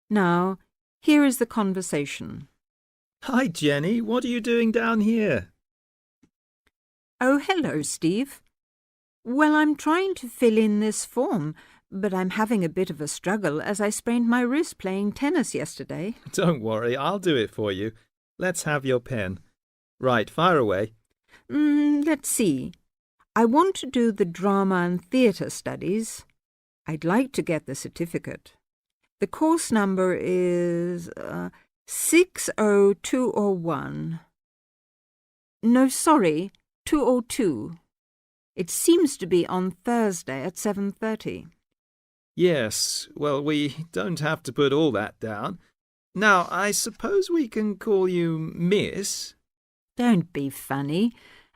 Now, here is the conversation. Hi, Jenny. What are you doing down here? Oh, hello, Steve. Well, I'm trying to fill in this form, but I'm having a bit of a struggle as I sprained my wrist playing tennis yesterday. Don't worry, I'll do it for you. Let's have your pen. Right, fire away. Let's see. I want to do the drama and theatre studies. I'd like to get the certificate. The course number is 60201. No, sorry, 202. It seems to be on Thursday at 7:30. Yes, well, we don't have to put all that down. Now, I suppose we can call you Miss? Don't be funny,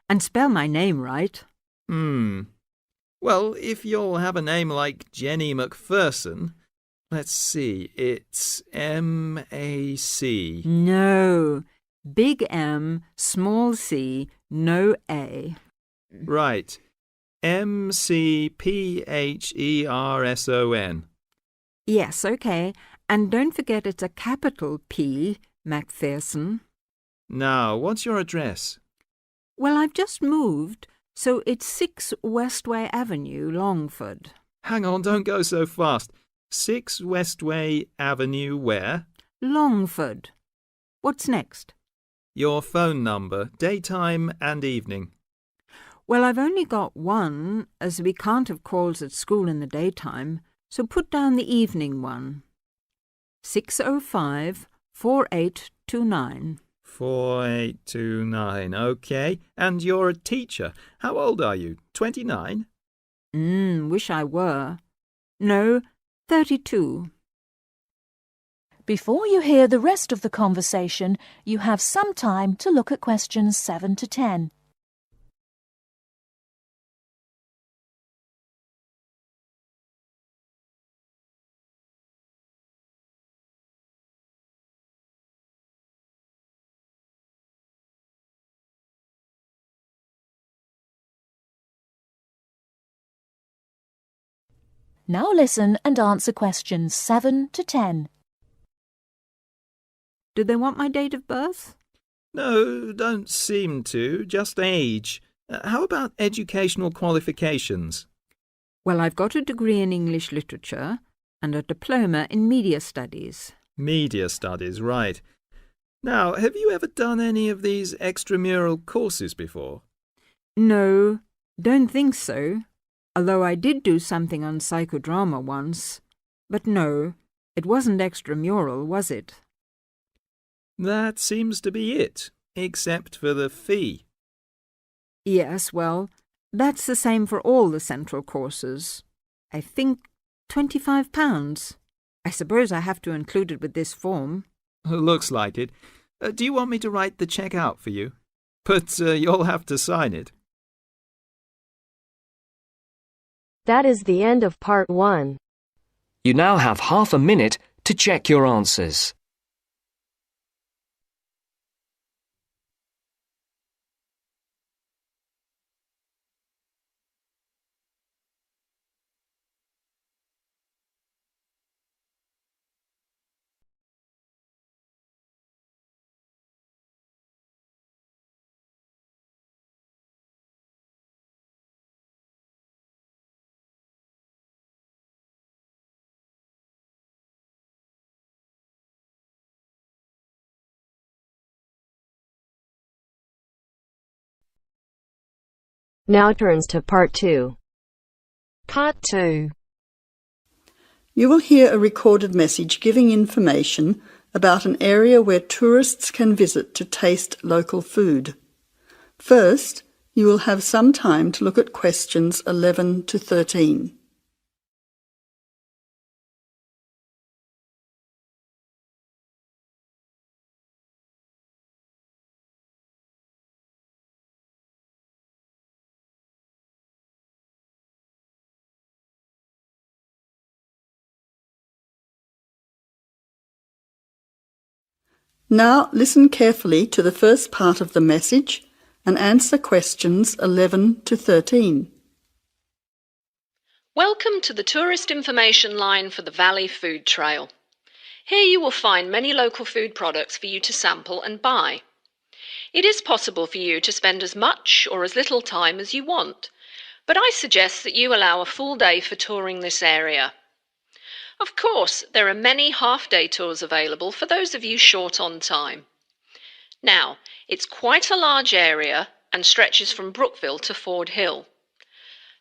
and spell my name right. Well, if you'll have a name like Jenny McPherson, let's see, it's M-A-C. No, big M, small c, no A. Right, M-C-P-H-E-R-S-O-N. Yes, okay, and don't forget it's a capital P, Macpherson. Now, what's your address? Well, I've just moved, so it's 6 Westway Avenue, Longford. Hang on, don't go so fast. 6 Westway Avenue where? Longford. What's next? Your phone number, daytime and evening. Well, I've only got one, as we can't have calls at school in the daytime, so put down the evening one. 605-4829. 4829, OK. And you're a teacher. How old are you? 29? Wish I were. No, 32. Before you hear the rest of the conversation, you have some time to look at questions 7 to 10. Now listen and answer questions 7 to 10. Do they want my date of birth? No, don't seem to. Just age. How about educational qualifications? Well, I've got a degree in English literature and a diploma in media studies. Media studies, right. Now, have you ever done any of these extramural courses before? No, don't think so. Although I did do something on psychodrama once. But no, it wasn't extramural, was it? That seems to be it, except for the fee. Yes, well, that's the same for all the central courses. I think £25. I suppose I have to include it with this form. Looks like it. Do you want me to write the cheque out for you? But you'll have to sign it. That is the end of part 1. You now have half a minute to check your answers. Now turns to part 2. Part 2. You will hear a recorded message giving information about an area where tourists can visit to taste local food. First, you will have some time to look at questions 11 to 13. Now listen carefully to the first part of the message and answer questions 11 to 13. Welcome to the tourist information line for the Valley Food Trail. Here you will find many local food products for you to sample and buy. It is possible for you to spend as much or as little time as you want, but I suggest that you allow a full day for touring this area. Of course, there are many half-day tours available for those of you short on time. Now, it's quite a large area and stretches from Brookville to Ford Hill.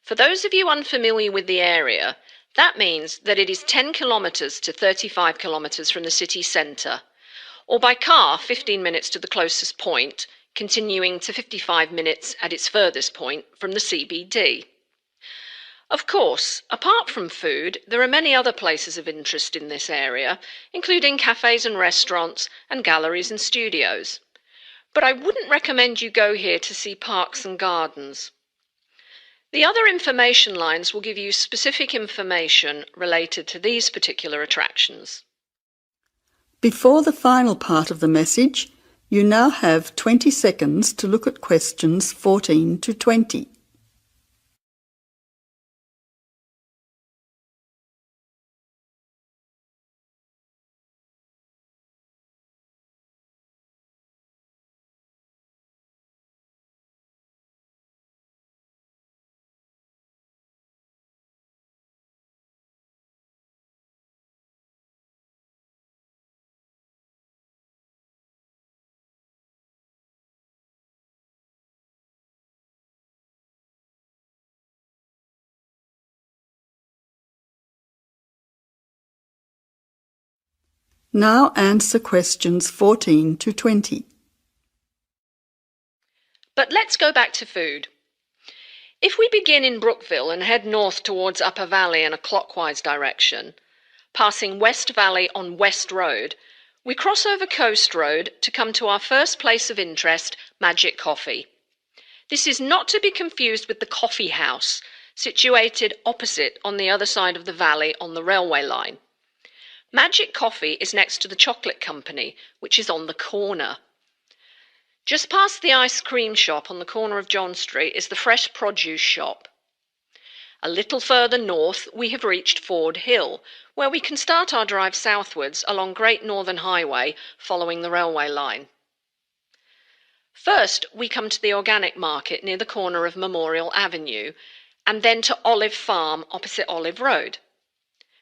For those of you unfamiliar with the area, that means that it is 10 kilometres to 35 kilometres from the city centre, or by car 15 minutes to the closest point, continuing to 55 minutes at its furthest point from the CBD. Of course, apart from food, there are many other places of interest in this area, including cafes and restaurants and galleries and studios. But I wouldn't recommend you go here to see parks and gardens. The other information lines will give you specific information related to these particular attractions. Before the final part of the message, you now have 20 seconds to look at questions 14 to 20. Now answer questions 14 to 20. But let's go back to food. If we begin in Brookville and head north towards Upper Valley in a clockwise direction, passing West Valley on West Road, we cross over Coast Road to come to our first place of interest, Magic Coffee. This is not to be confused with the Coffee House, situated opposite on the other side of the valley on the railway line. Magic Coffee is next to the Chocolate Company, which is on the corner. Just past the ice cream shop on the corner of John Street is the Fresh Produce shop. A little further north, we have reached Ford Hill, where we can start our drive southwards along Great Northern Highway following the railway line. First, we come to the organic market near the corner of Memorial Avenue, and then to Olive Farm opposite Olive Road.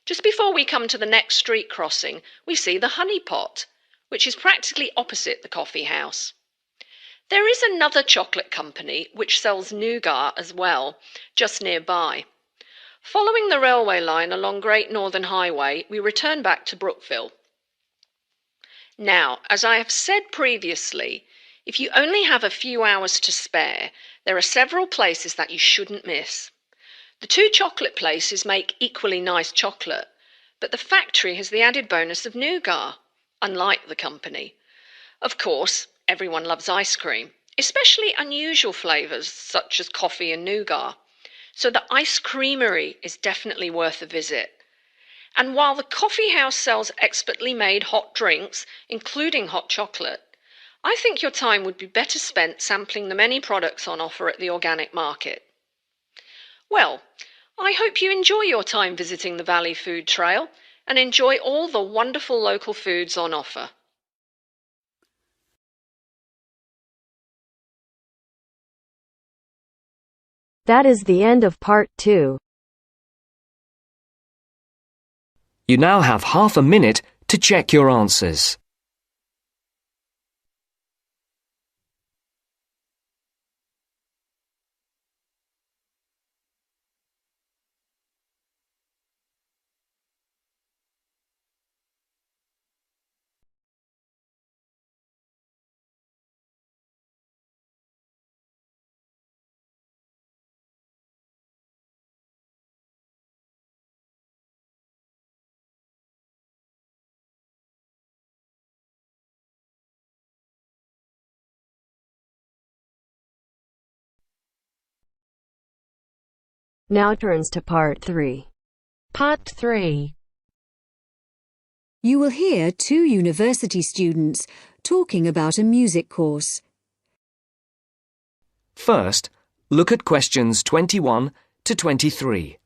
Just before we come to the next street crossing, we see the Honey Pot, which is practically opposite the coffee house. There is another chocolate company which sells nougat as well, just nearby. Following the railway line along Great Northern Highway, we return back to Brookville. Now, as I have said previously, if you only have a few hours to spare, there are several places that you shouldn't miss. The two chocolate places make equally nice chocolate, but the factory has the added bonus of nougat, unlike the company. Of course, everyone loves ice cream, especially unusual flavours such as coffee and nougat, so the ice creamery is definitely worth a visit. And while the coffee house sells expertly made hot drinks, including hot chocolate, I think your time would be better spent sampling the many products on offer at the organic market. Well, I hope you enjoy your time visiting the Valley Food Trail and enjoy all the wonderful local foods on offer. That is the end of part 2. You now have half a minute to check your answers. Now turns to part 3. Part 3. You will hear 2 university students talking about a music course. First, look at questions 21 to 23.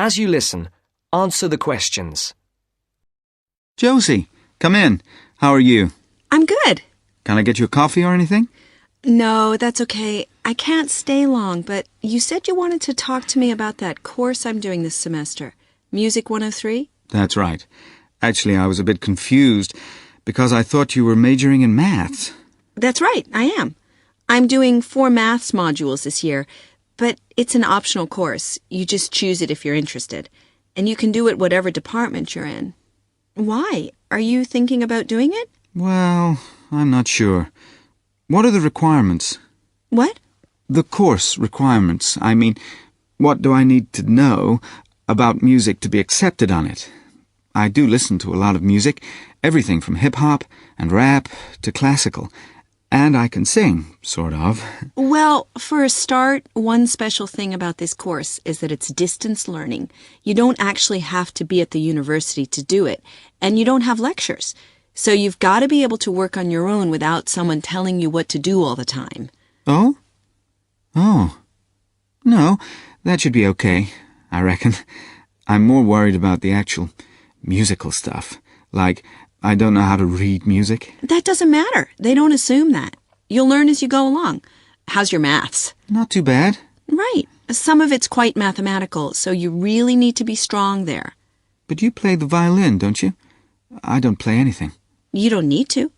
As you listen, answer the questions. Josie, come in. How are you? I'm good. Can I get you a coffee or anything? No, that's okay. I can't stay long, but you said you wanted to talk to me about that course I'm doing this semester, Music 103? That's right. Actually, I was a bit confused because I thought you were majoring in maths. That's right, I am. I'm doing 4 maths modules this year, but it's an optional course. You just choose it if you're interested, and you can do it whatever department you're in. Why? Are you thinking about doing it? Well, I'm not sure. What are the requirements? What? The course requirements. I mean, what do I need to know about music to be accepted on it? I do listen to a lot of music, everything from hip-hop and rap to classical. And I can sing, sort of. Well, for a start, one special thing about this course is that it's distance learning. You don't actually have to be at the university to do it, and you don't have lectures. So you've got to be able to work on your own without someone telling you what to do all the time. Oh? Oh. No, that should be okay, I reckon. I'm more worried about the actual musical stuff. Like, I don't know how to read music. That doesn't matter. They don't assume that. You'll learn as you go along. How's your maths? Not too bad. Right. Some of it's quite mathematical, so you really need to be strong there. But you play the violin, don't you? I don't play anything. You don't need to.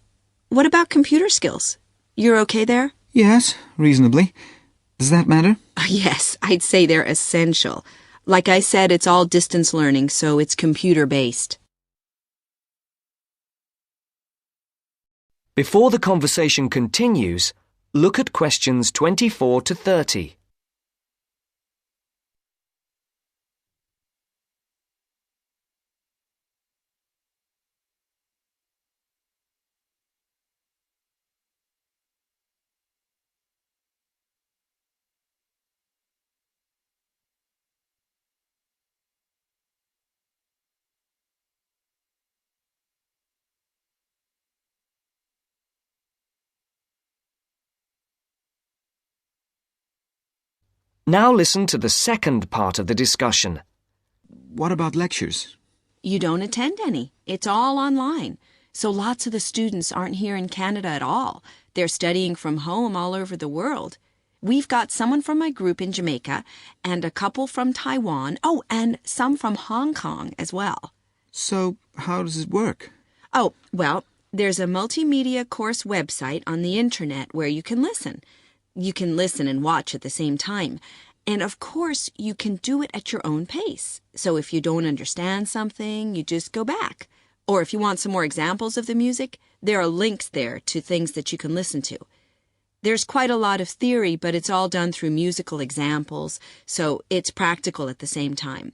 What about computer skills? You're okay there? Yes, reasonably. Does that matter? Yes, I'd say they're essential. Like I said, it's all distance learning, so it's computer-based. Before the conversation continues, look at questions 24 to 30. Now listen to the second part of the discussion. What about lectures? You don't attend any. It's all online. So lots of the students aren't here in Canada at all. They're studying from home all over the world. We've got someone from my group in Jamaica and a couple from Taiwan. Oh, and some from Hong Kong as well. So, how does it work? Oh, well, there's a multimedia course website on the internet where you can listen. You can listen and watch at the same time. And of course, you can do it at your own pace. So if you don't understand something, you just go back. Or if you want some more examples of the music, there are links there to things that you can listen to. There's quite a lot of theory, but it's all done through musical examples, so it's practical at the same time.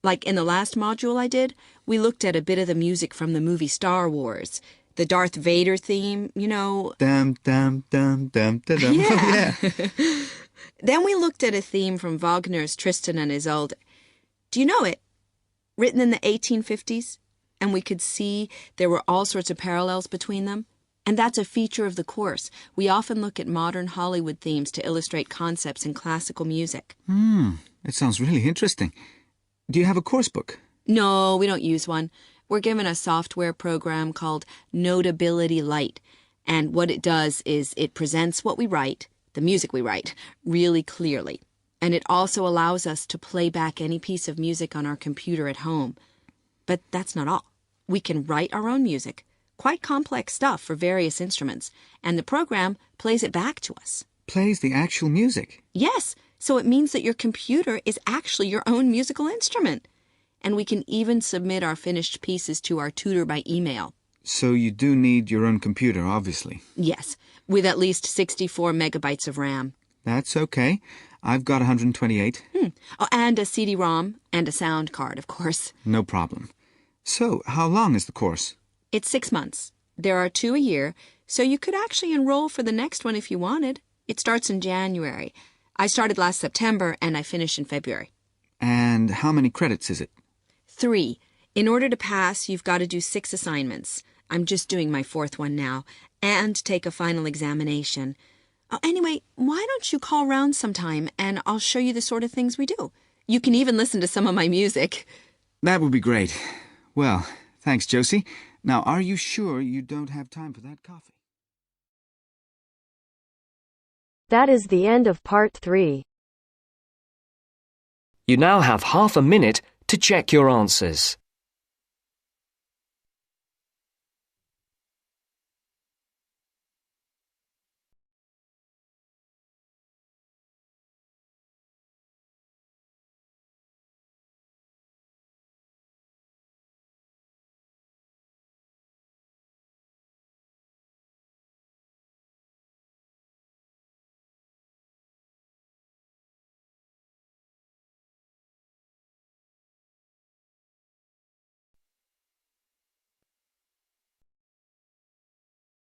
Like in the last module I did, we looked at a bit of the music from the movie Star Wars. The Darth Vader theme, you know. Dum, dum, dum, dum, dum, dum. Yeah. Yeah. Then we looked at a theme from Wagner's Tristan and Isolde. Do you know it? Written in the 1850s. And we could see there were all sorts of parallels between them. And that's a feature of the course. We often look at modern Hollywood themes to illustrate concepts in classical music. It sounds really interesting. Do you have a course book? No, we don't use one. We're given a software program called Notability Lite, and what it does is it presents what we write, the music we write, really clearly. And it also allows us to play back any piece of music on our computer at home. But that's not all. We can write our own music, quite complex stuff for various instruments, and the program plays it back to us. Plays the actual music? Yes, so it means that your computer is actually your own musical instrument. And we can even submit our finished pieces to our tutor by email. So you do need your own computer, obviously. Yes, with at least 64 megabytes of RAM. That's okay. I've got 128. Oh, and a CD-ROM and a sound card, of course. No problem. So, how long is the course? It's 6 months. There are 2 a year, so you could actually enroll for the next one if you wanted. It starts in January. I started last September and I finish in February. And how many credits is it? 3. In order to pass, you've got to do 6 assignments. I'm just doing my 4th one now. And take a final examination. Oh, anyway, why don't you call round sometime and I'll show you the sort of things we do. You can even listen to some of my music. That would be great. Well, thanks, Josie. Now, are you sure you don't have time for that coffee? That is the end of part 3. You now have half a minute to check your answers.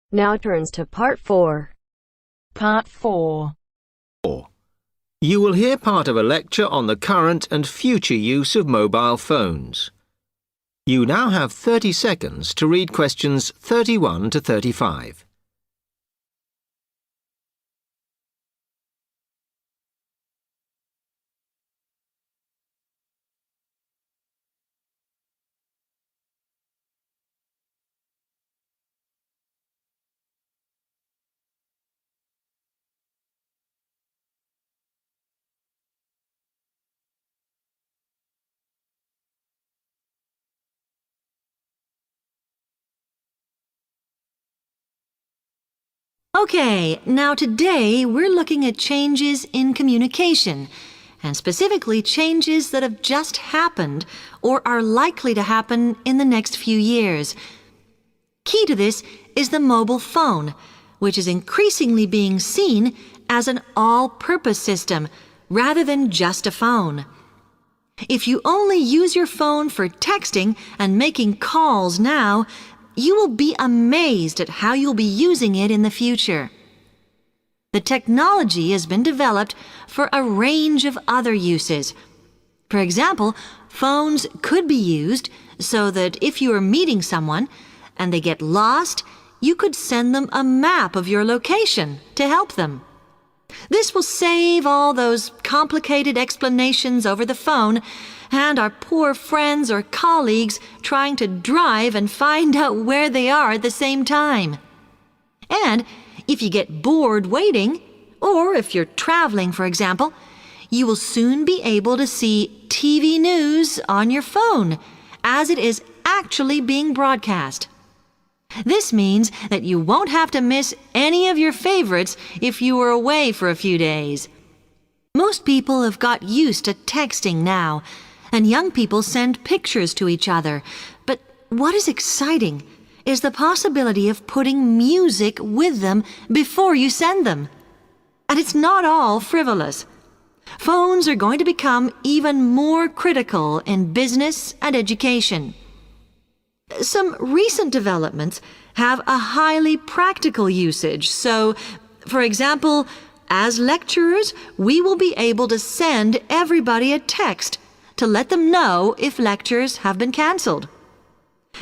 Now turns to part 4. Part 4. You will hear part of a lecture on the current and future use of mobile phones. You now have 30 seconds to read questions 31 to 35. Okay, now today we're looking at changes in communication, and specifically changes that have just happened or are likely to happen in the next few years. Key to this is the mobile phone, which is increasingly being seen as an all-purpose system rather than just a phone. If you only use your phone for texting and making calls now, you will be amazed at how you'll be using it in the future. The technology has been developed for a range of other uses. For example, phones could be used so that if you are meeting someone and they get lost, you could send them a map of your location to help them. This will save all those complicated explanations over the phone and our poor friends or colleagues trying to drive and find out where they are at the same time. And if you get bored waiting, or if you're traveling, for example, you will soon be able to see TV news on your phone as it is actually being broadcast. This means that you won't have to miss any of your favorites if you were away for a few days. Most people have got used to texting now, and young people send pictures to each other. But what is exciting is the possibility of putting music with them before you send them. And it's not all frivolous. Phones are going to become even more critical in business and education. Some recent developments have a highly practical usage. So, for example, as lecturers, we will be able to send everybody a text to let them know if lectures have been cancelled.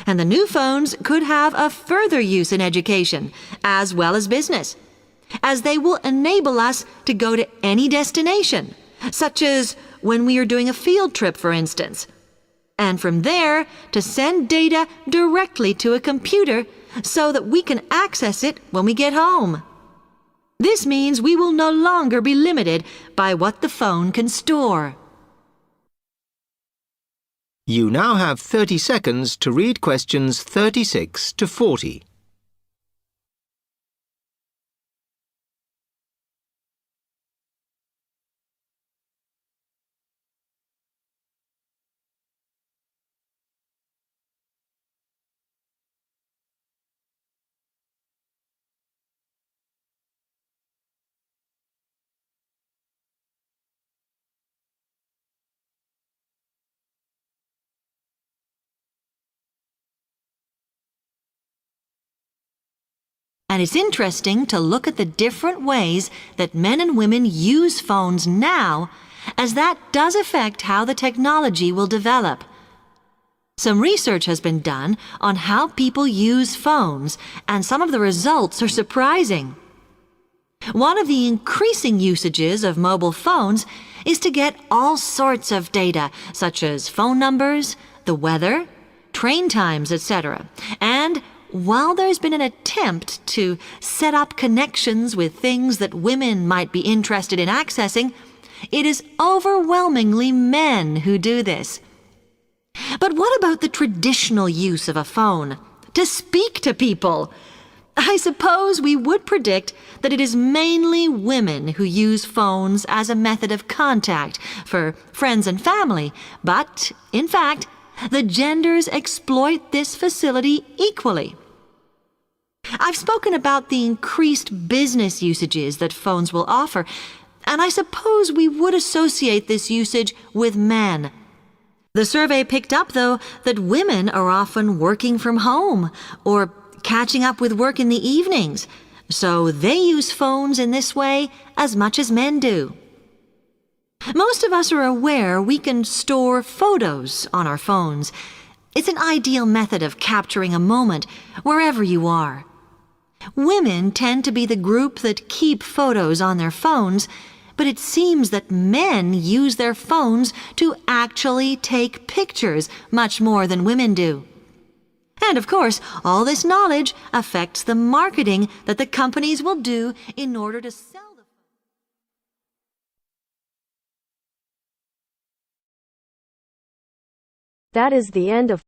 And the new phones could have a further use in education, as well as business, as they will enable us to go to any destination, such as when we are doing a field trip, for instance, and from there to send data directly to a computer so that we can access it when we get home. This means we will no longer be limited by what the phone can store. You now have 30 seconds to read questions 36 to 40. And it's interesting to look at the different ways that men and women use phones now, as that does affect how the technology will develop. Some research has been done on how people use phones, and some of the results are surprising. One of the increasing usages of mobile phones is to get all sorts of data, such as phone numbers, the weather, train times, etc. And while there's been an attempt to set up connections with things that women might be interested in accessing, it is overwhelmingly men who do this. But what about the traditional use of a phone? To speak to people? I suppose we would predict that it is mainly women who use phones as a method of contact for friends and family, but, in fact, the genders exploit this facility equally. I've spoken about the increased business usages that phones will offer, and I suppose we would associate this usage with men. The survey picked up, though, that women are often working from home or catching up with work in the evenings, so they use phones in this way as much as men do. Most of us are aware we can store photos on our phones. It's an ideal method of capturing a moment wherever you are. Women tend to be the group that keep photos on their phones, but it seems that men use their phones to actually take pictures much more than women do. And of course, all this knowledge affects the marketing that the companies will do in order to sell the phone. That is the end of